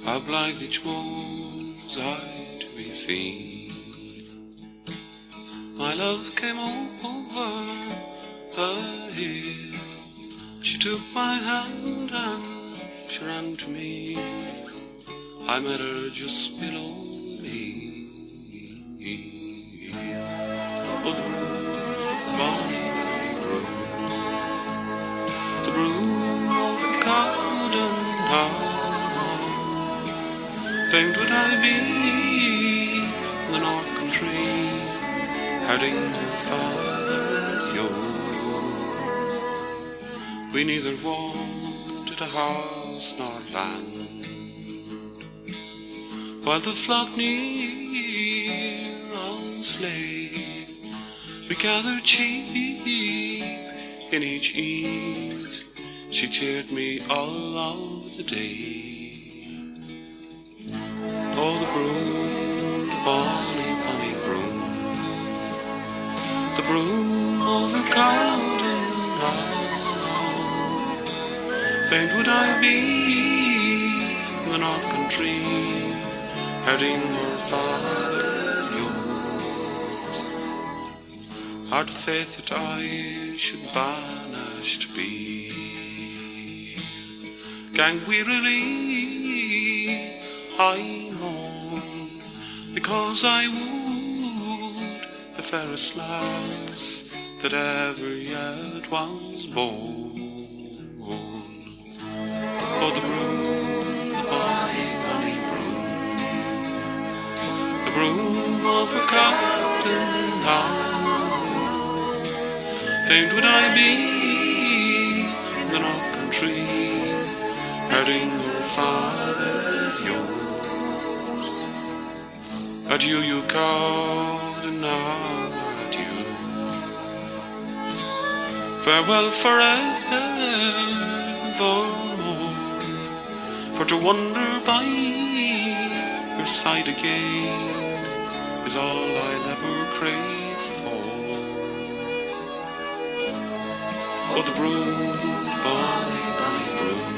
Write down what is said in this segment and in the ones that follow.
how blithe each was I to be seen. My love came over a hill, she took my hand and she ran to me. I met her just below me. Oh, the broom of the Cowdenknowe, famed would I be in the North Country, herding her father's yoke. We neither wanted a house nor land, while the flock near on sleigh, we gathered cheap in each eve. She cheered me all of the day. Oh, the broom, the bonny, bonny broom, the broom of the Cowdenknowe, famed would I be in the North Country, herding her father's yoke. Hard faith that I should banished be, gang wearily I mourn, because I wooed the fairest lass that ever yet was born. Oh, the broom, the bonny, bonny broom, the broom of a Cowdenknowe, famed would I be in the North Country, herding her father's yoke. Adieu, you Cowdenknowe, adieu. Farewell forevermore, for to wander by your side again is all I'll ever crave for. Oh, the broom, bonny, bonny broom,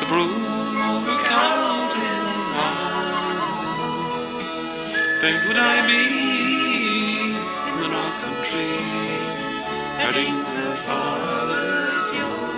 the broom of a Cowdenknowe, famed would I be in the North Country, herding her father's yoke.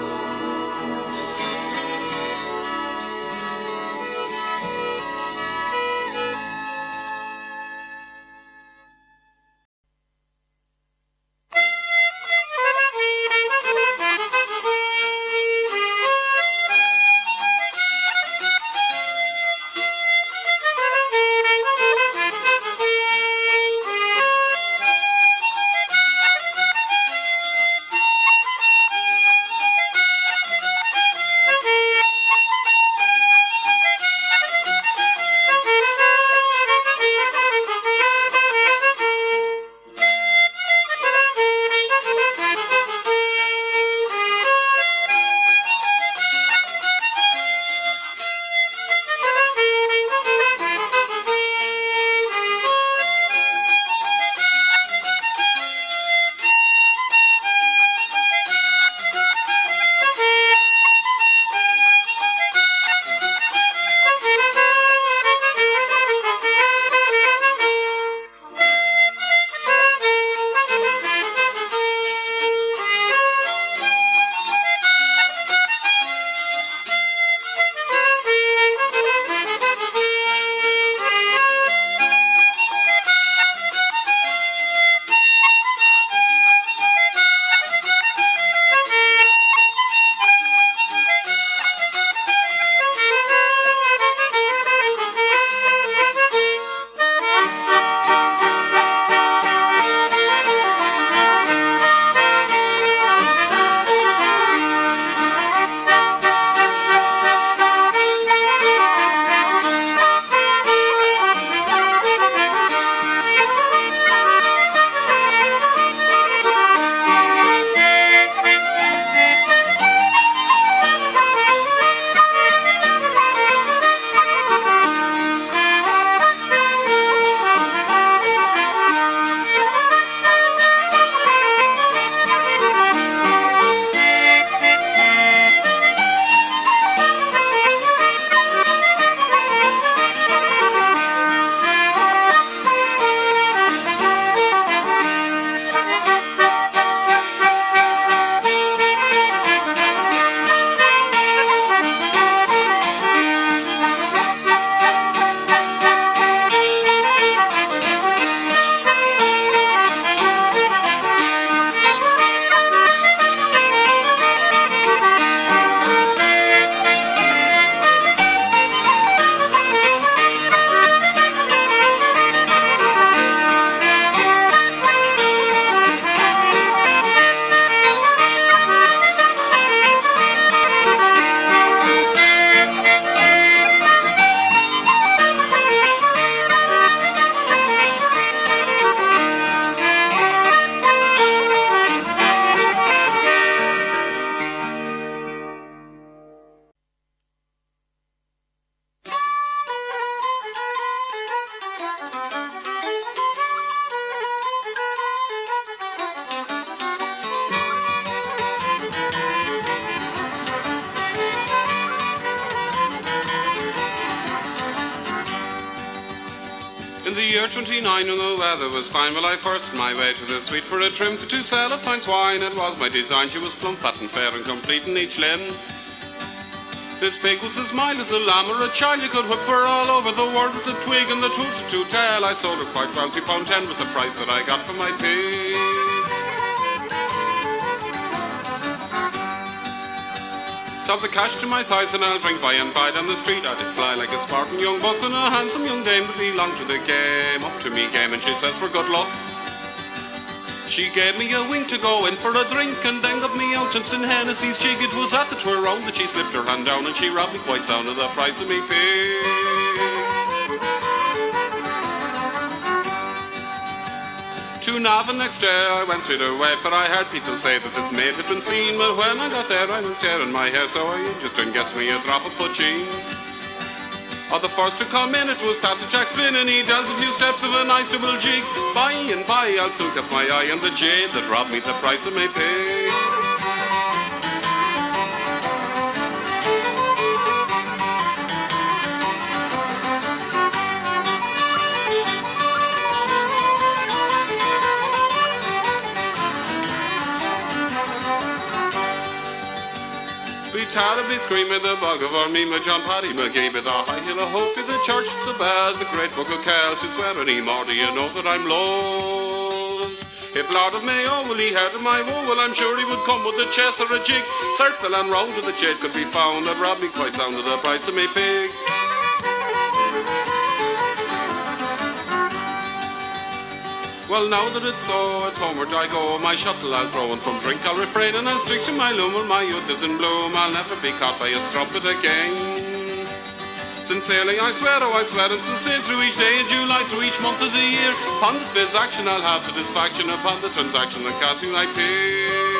year 29 and the weather was fine. Well, I forced my way to the suite for a trim for to sell a fine swine. It was my design, she was plump, fat and fair and complete in each limb. This pig was as mild as a lamb or a child. You could whip her all over the world with a twig and the truth to tell. I sold her quite well, £2.10 was the price that I got for my pig. Sell the cash to my thighs and I'll drink by and by. Down the street I did fly like a Spartan young buck and a handsome young dame that belonged to the game. Up to me game and she says for good luck. She gave me a wink to go in for a drink and then got me out in St. Hennessy's jig. It was at the twirl that she slipped her hand down and she robbed me quite sound of the price of me pig. To Navan next day I went straight away, for I heard people say that this maid had been seen. But when I got there I was tearing my hair, so I just didn't guess me a drop of poaching. Oh, the first to come in it was Catha Jack Flynn, and he does a few steps of a nice double jig. By and by I'll soon cast my eye on the jade that robbed me the price of my pig. Tara be screaming the bug of our me, my John Paddy McGee, with the high hill of hope, the church, the bells, the great book of Kells, to swear any more, do you know that I'm lost? If Lord of Mayo will he heard of my woe, well I'm sure he would come with a chess or a jig. Search the land round to the jade could be found, that robbed me quite sound of the price of me pig. Well, now that it's so, it's homeward I go. My shuttle I'll throw, and from drink I'll refrain, and I'll stick to my loom while my youth is in bloom. I'll never be caught by a strumpet again. Sincerely I swear, oh I swear, I'm sincere through each day in July, through each month of the year. Upon this fizz action I'll have satisfaction, upon the transaction that cost me my pig.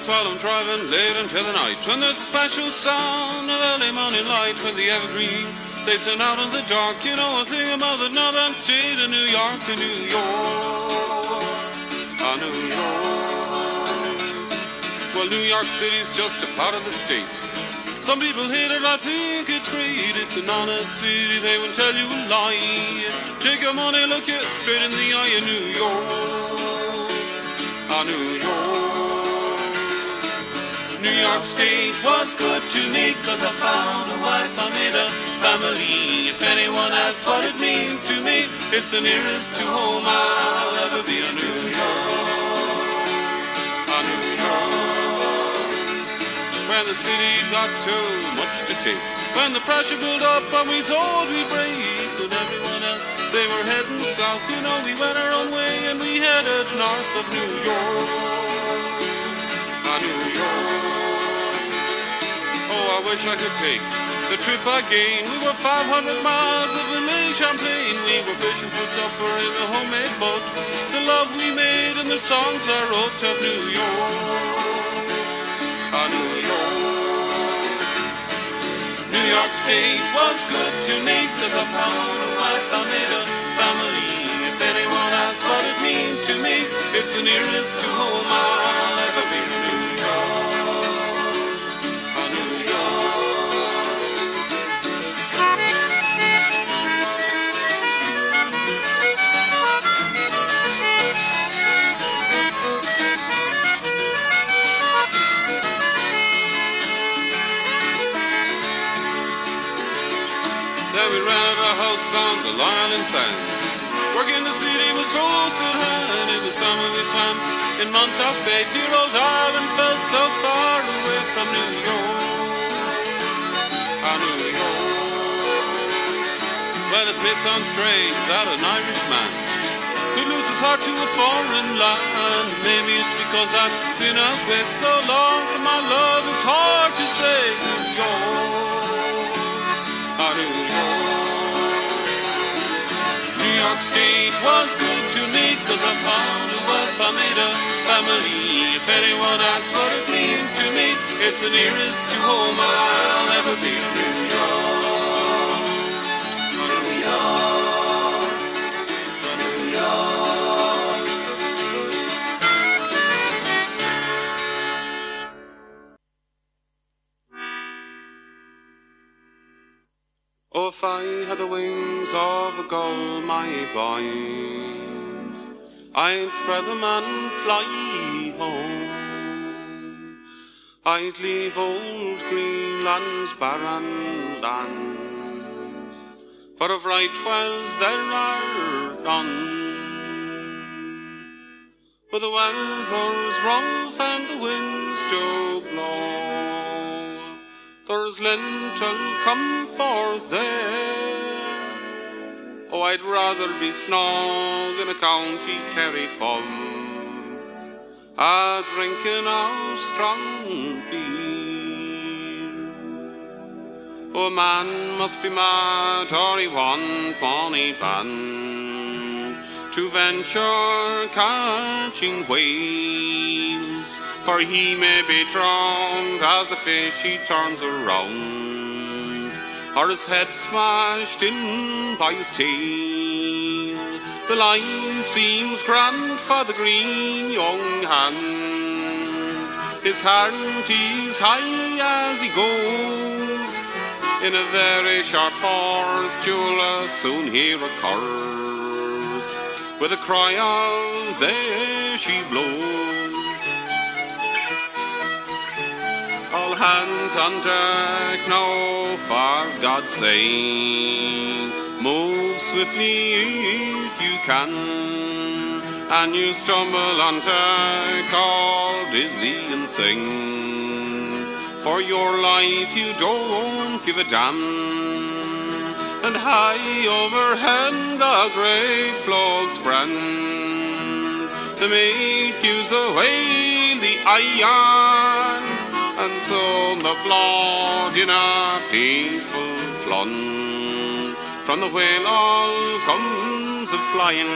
house while I'm driving late into the night. When there's a special sound of early morning light, when the evergreens they send out in the dark, you know a thing about the northern state of New York, New York, New York. Well, New York City's just a part of the state. Some people hate it, I think it's great. It's an honest city, they won't tell you a lie. Take your money, look you straight in the eye of New York, New York. New York State was good to me, 'cause I found a wife, I made a family. If anyone asks what it means to me, it's the nearest to home I'll ever be. A New York, New York. When the city got too much to take, when the pressure built up and we thought we'd break, but everyone else, they were heading south, you know, we went our own way and we headed north of New York, New York. Oh, I wish I could take the trip again. We were 500 miles up in Lake Champlain. We were fishing for supper in a homemade boat. The love we made and the songs I wrote of New York, New York. New York State was good to me, 'cause I found a wife, I made a family. If anyone asks what it means to me, it's the nearest to home I'll ever be. New York, New York. Then we rented a house on the Long Island Sands. Work in the city was close at hand. In the summer we swam in Montauk Bay. Dear old Ireland felt so far away from New York, New York. Well, it may sound strange that an Irishman could lose his heart to a foreign land. Maybe it's because I've been away so long from my love, it's hard to say. New York, New York. New York State was good to me, 'cause I found a wife, I made a family. If anyone asks what it means to me, it's the nearest to home I'll ever be. New York, New York, New York. Oh, if I had the wings of a gull, my boys, I'd spread them and fly home. I'd leave old Greenland's barren land, for of right wells there are none. But the weather's rough and the winds do blow, there's lintel comfort there. Oh, I'd rather be snug in a county Kerry pub, a drinking of strong beer. Oh, a man must be mad or he want bonny band to venture catching whales, for he may be drowned as the fish he turns around, or his head smashed in by his tail. The line seems grand for the green young hand, his heart is high as he goes. In a very short pause, Cuil soon he recurs, with a cry of there she blows. All hands on deck now, for God's sake, move swiftly if you can, and you stumble on deck all dizzy and sing. For your life you don't give a damn, and high overhead the great flogs brand. The mate gives the whale the iron, and so the blood in a peaceful flood from the whale all comes a flying.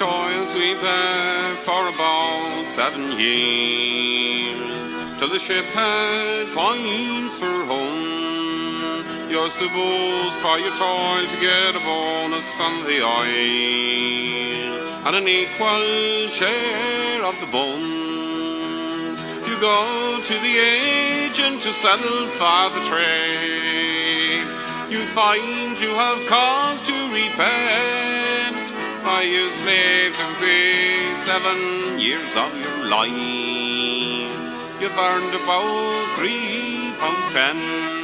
toils we bear for about 7 years, till the ship head points for home. Your Subos cry your toil to get a bonus on the oil, and an equal share of the bones. You go to the agent to settle for the trade. You find you have cause to repent, for you slaved away 7 years of your life. You've earned about £3.10.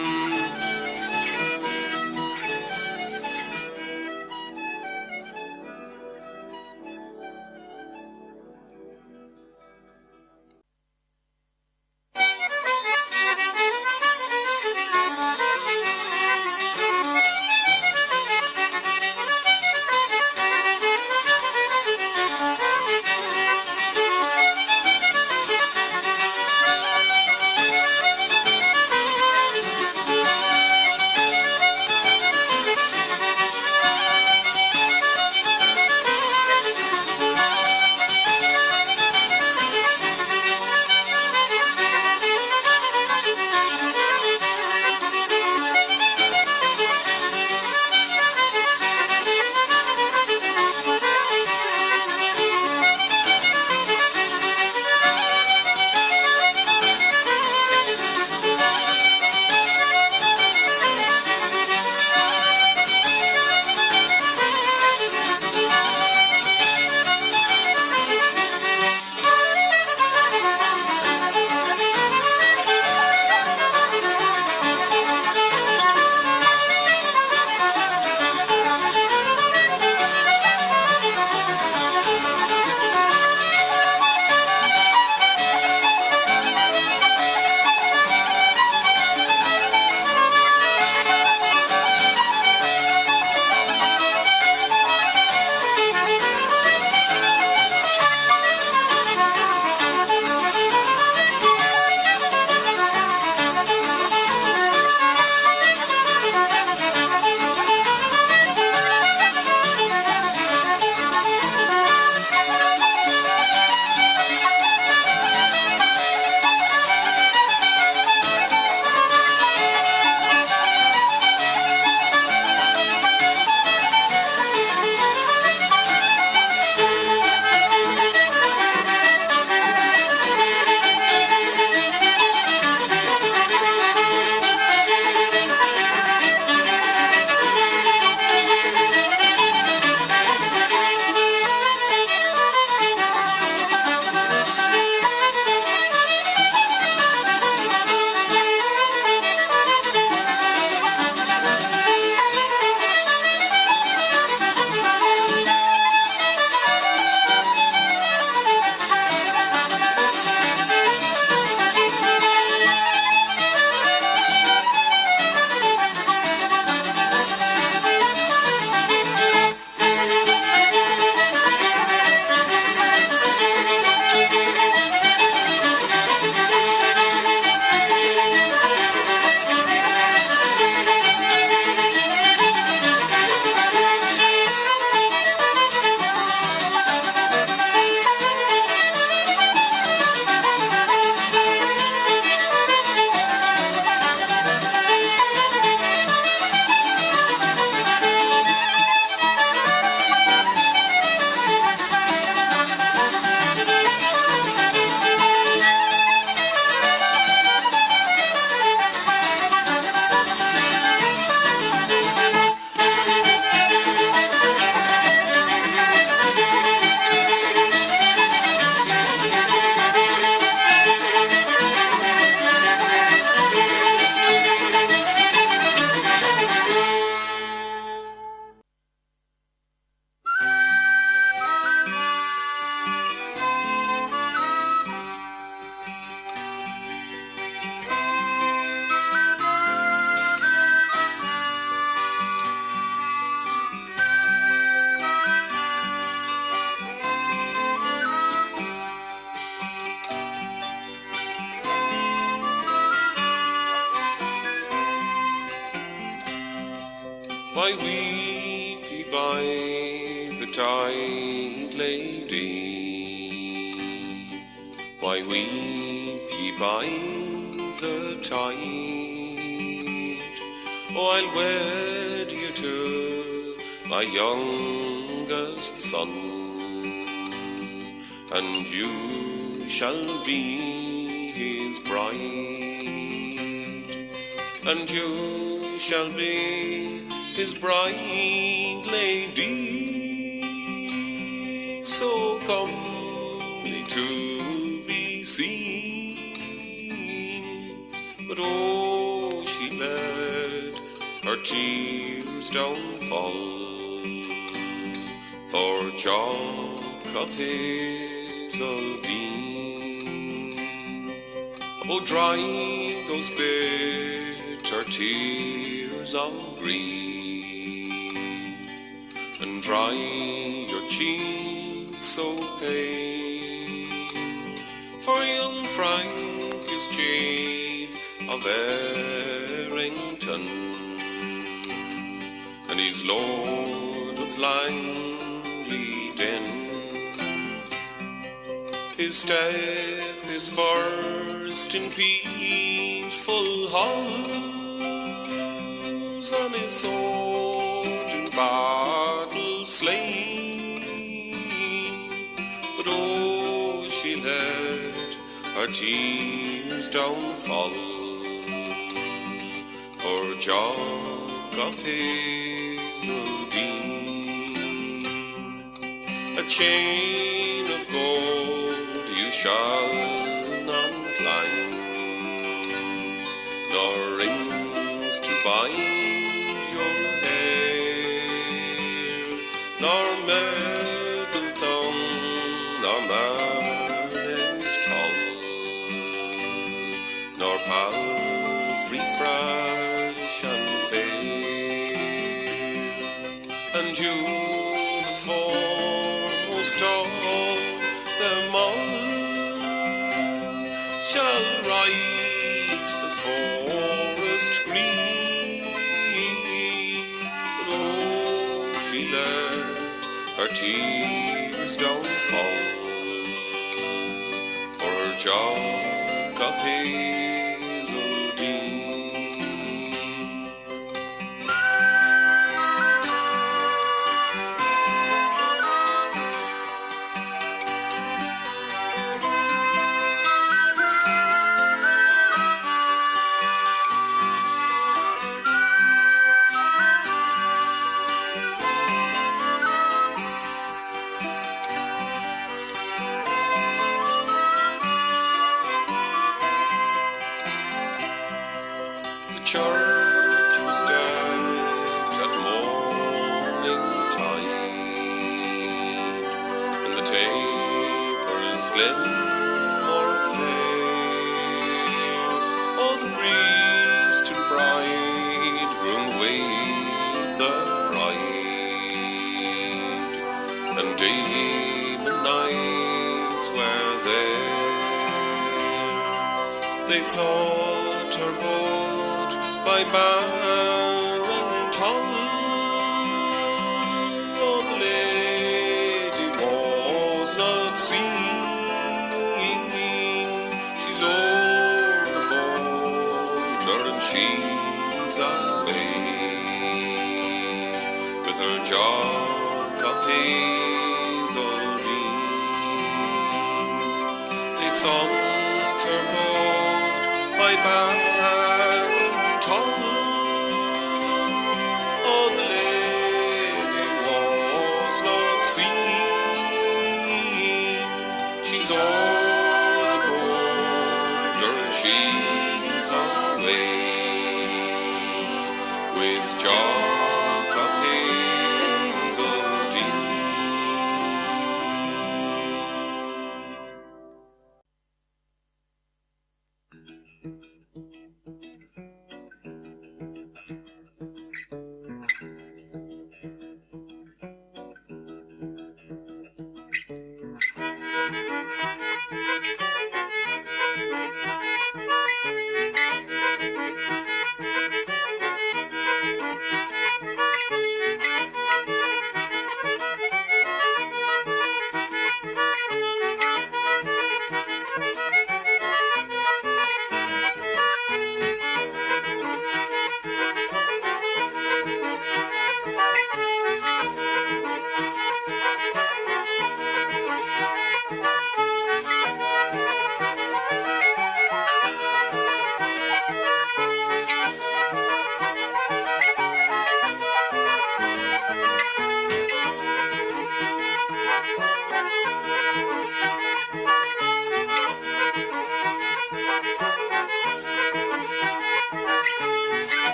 By weepy by the tide lay lady, why weep ye by the tide? Oh, I'll wed you to my youngest son, and you shall be his bride, and you shall be his bride, lady, so comely to be seen. But oh, she let her tears down fall for Jock of Hazeldean. Oh, dry those bitter tears of grief, and dry your cheeks so pale, for young Frank is chief of Errington, and he's Lord of Langley Den. His step is first in peaceful halls, and his sword in battle slain. But oh, she let her tears down fall for Jock of Hazeldean. A chain of gold you shall not climb, nor rings to bind your hair, nor medal tongue, nor marriage tall, nor palfrey fresh and fair, and you the foremost of them all shall ride the forest green. But oh, she let her tears down fall for Jock of Hazeldean. Church was decked at morning tide, and the tapers glimmer fair. Oh, the priest and bridegroom wait the bride, and Ainm and knights were there. They sought her boat by barren tongue. Oh, the lady was not seen. She's o'er the border and she's away with her Jock of Hazeldean. They sought her boat by barren tongue. Oh, the lady was not seen. She's o'er the border and she's away with Jock of Hazeldean.